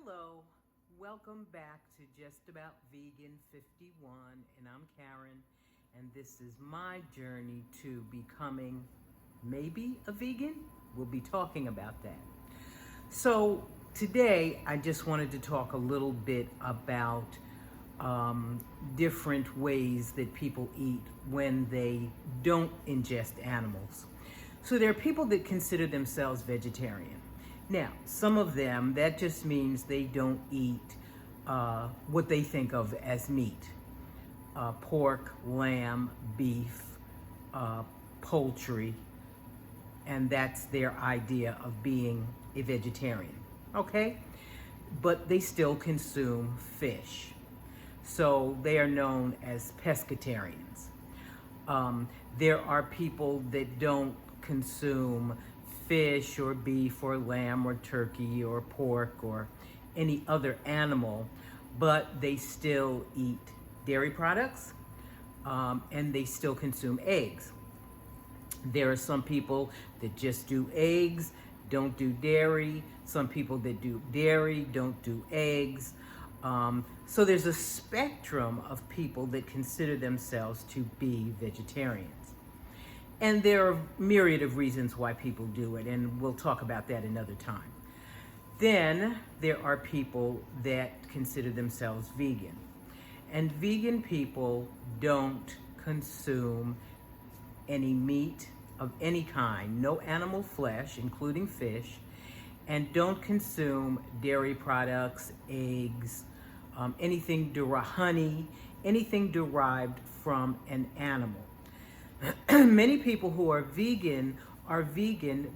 Hello, welcome back to Just About Vegan 51, and I'm Karen, and this is my journey to becoming maybe a vegan. We'll be talking about that. So today I just wanted to talk a little bit about different ways that people eat when they don't ingest animals. So there are people that consider themselves vegetarian. Now, some of them, that just means they don't eat what they think of as meat. Pork, lamb, beef, poultry, and that's their idea of being a vegetarian, okay? But they still consume fish. So they are known as pescatarians. There are people that don't consume fish or beef or lamb or turkey or pork or any other animal, but they still eat dairy products and they still consume eggs. There are some people that just do eggs, don't do dairy. Some people that do dairy don't do eggs. So there's a spectrum of people that consider themselves to be vegetarians. And there are a myriad of reasons why people do it, and we'll talk about that another time. Then there are people that consider themselves vegan. And vegan people don't consume any meat of any kind, no animal flesh, including fish, and don't consume dairy products, eggs, honey, anything derived from an animal. Many people who are vegan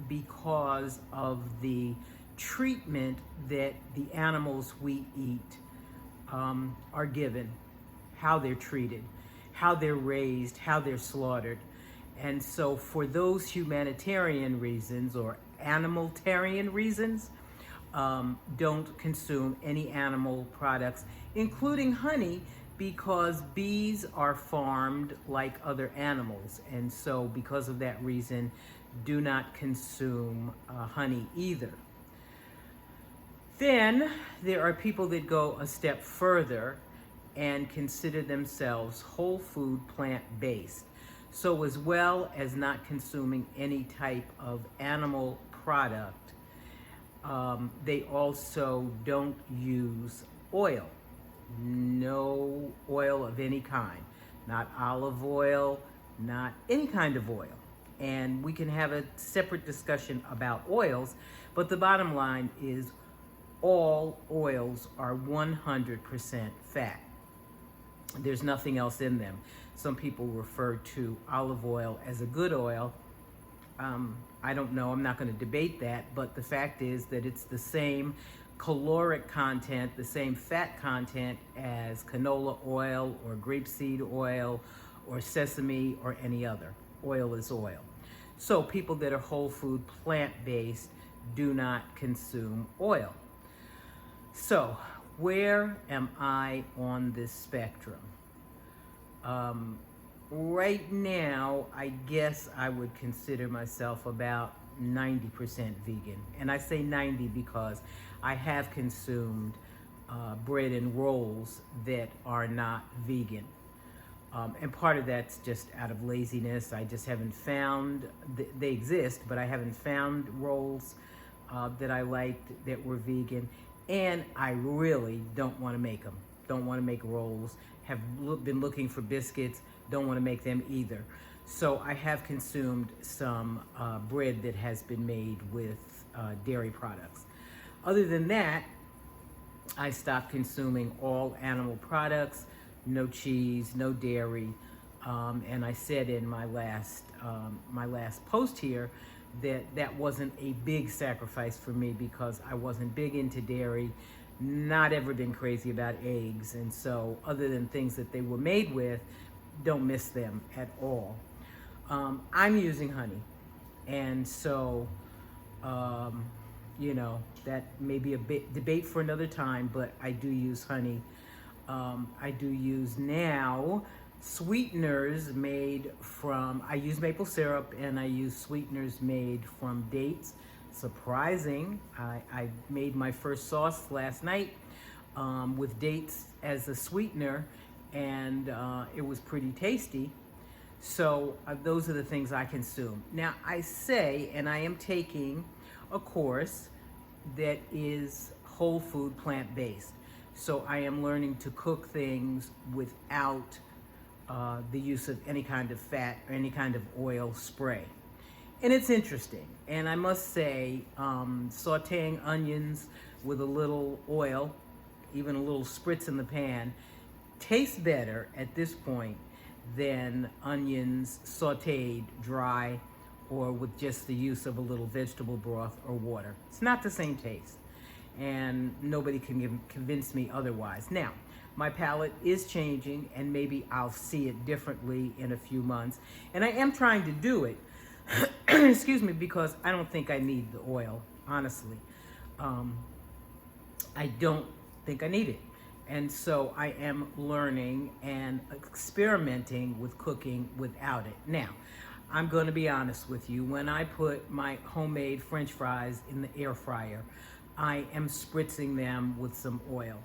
because of the treatment that the animals we eat are given, how they're treated, how they're raised, how they're slaughtered. And so for those humanitarian reasons or animalitarian reasons, don't consume any animal products, including honey, because bees are farmed like other animals. And so because of that reason, do not consume honey either. Then there are people that go a step further and consider themselves whole food plant-based. So as well as not consuming any type of animal product, they also don't use oil. No oil of any kind, not olive oil, not any kind of oil. And we can have a separate discussion about oils, but the bottom line is all oils are 100% fat. There's nothing else in them. Some people refer to olive oil as a good oil. I don't know, I'm not going to debate that, but the fact is that it's the same caloric content, the same fat content as canola oil or grapeseed oil or sesame or any other. Oil is oil. So people that are whole food plant-based do not consume oil. So where am I on this spectrum? Right now, I guess I would consider myself about 90% vegan. And I say 90 because I have consumed bread and rolls that are not vegan. And part of that's just out of laziness. I just haven't found, they exist, but I haven't found rolls that I liked that were vegan. And I really don't want to make them. Don't want to make rolls. Have been looking for biscuits. Don't want to make them either. So I have consumed some bread that has been made with dairy products. Other than that, I stopped consuming all animal products, no cheese, no dairy. And I said in my last post here that wasn't a big sacrifice for me because I wasn't big into dairy, not ever been crazy about eggs. And so other than things that they were made with, don't miss them at all. I'm using honey. And so, that may be a bit debate for another time, but I do use honey. I do use now sweeteners made from, I use maple syrup and I use sweeteners made from dates, surprising. I made my first sauce last night with dates as a sweetener, and it was pretty tasty. So those are the things I consume. Now I say, and I am taking a course that is whole food plant-based. So I am learning to cook things without the use of any kind of fat or any kind of oil spray. And it's interesting. And I must say, sauteing onions with a little oil, even a little spritz in the pan, tastes better at this point than onions sauteed dry or with just the use of a little vegetable broth or water. It's not the same taste, and nobody can convince me otherwise. Now, my palate is changing, and maybe I'll see it differently in a few months. And I am trying to do it, excuse me, because I don't think I need the oil, honestly. I don't think I need it. And so I am learning and experimenting with cooking without it. Now, I'm going to be honest with you. When I put my homemade French fries in the air fryer, I am spritzing them with some oil.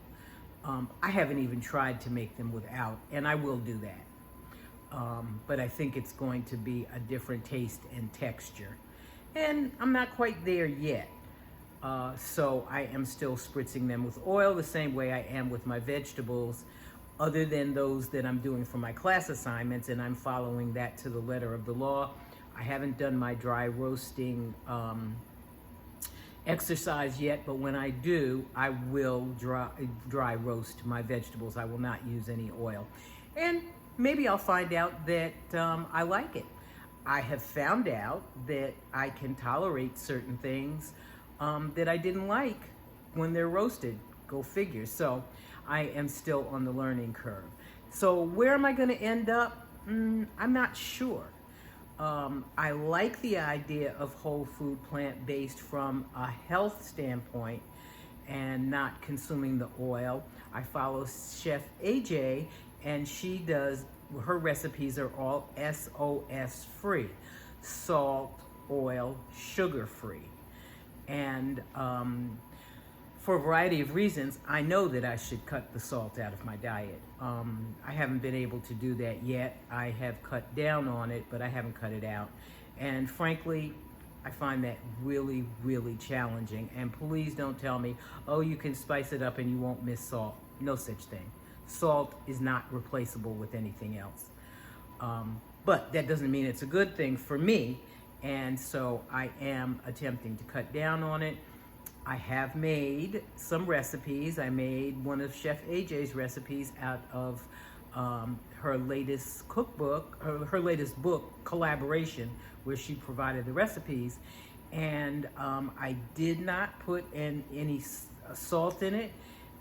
I haven't even tried to make them without, and I will do that. But I think it's going to be a different taste and texture. And I'm not quite there yet. So I am still spritzing them with oil the same way I am with my vegetables, other than those that I'm doing for my class assignments, and I'm following that to the letter of the law. I haven't done my dry roasting exercise yet, but when I do, I will dry roast my vegetables. I will not use any oil. And maybe I'll find out that I like it. I have found out that I can tolerate certain things that I didn't like when they're roasted. Go figure. So I am still on the learning curve. So where am I going to end up? I'm not sure. I like the idea of whole food plant-based from a health standpoint and not consuming the oil. I follow Chef AJ, and she does, her recipes are all SOS free, salt, oil, sugar free. And for a variety of reasons, I know that I should cut the salt out of my diet. I haven't been able to do that yet. I have cut down on it, but I haven't cut it out. And frankly, I find that really, really challenging. And please don't tell me, oh, you can spice it up and you won't miss salt. No such thing. Salt is not replaceable with anything else. But that doesn't mean it's a good thing for me. And so I am attempting to cut down on it. I have made some recipes. I made one of Chef AJ's recipes out of her latest cookbook, her latest book, Collaboration, where she provided the recipes. And I did not put any salt in it.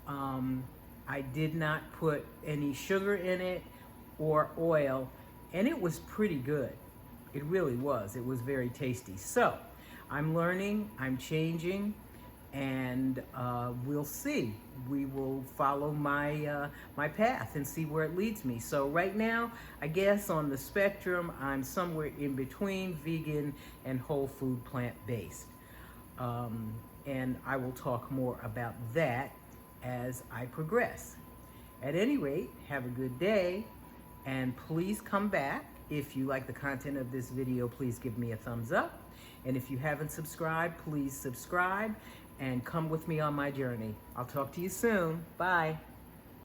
I did not put any sugar in it or oil, and it was pretty good. It really was. It was very tasty. So I'm learning, I'm changing, and we'll see. We will follow my my path and see where it leads me. So right now, I guess on the spectrum, I'm somewhere in between vegan and whole food plant-based. And I will talk more about that as I progress. At any rate, have a good day, and please come back. If you like the content of this video, please give me a thumbs up. And if you haven't subscribed, please subscribe and come with me on my journey. I'll talk to you soon. Bye.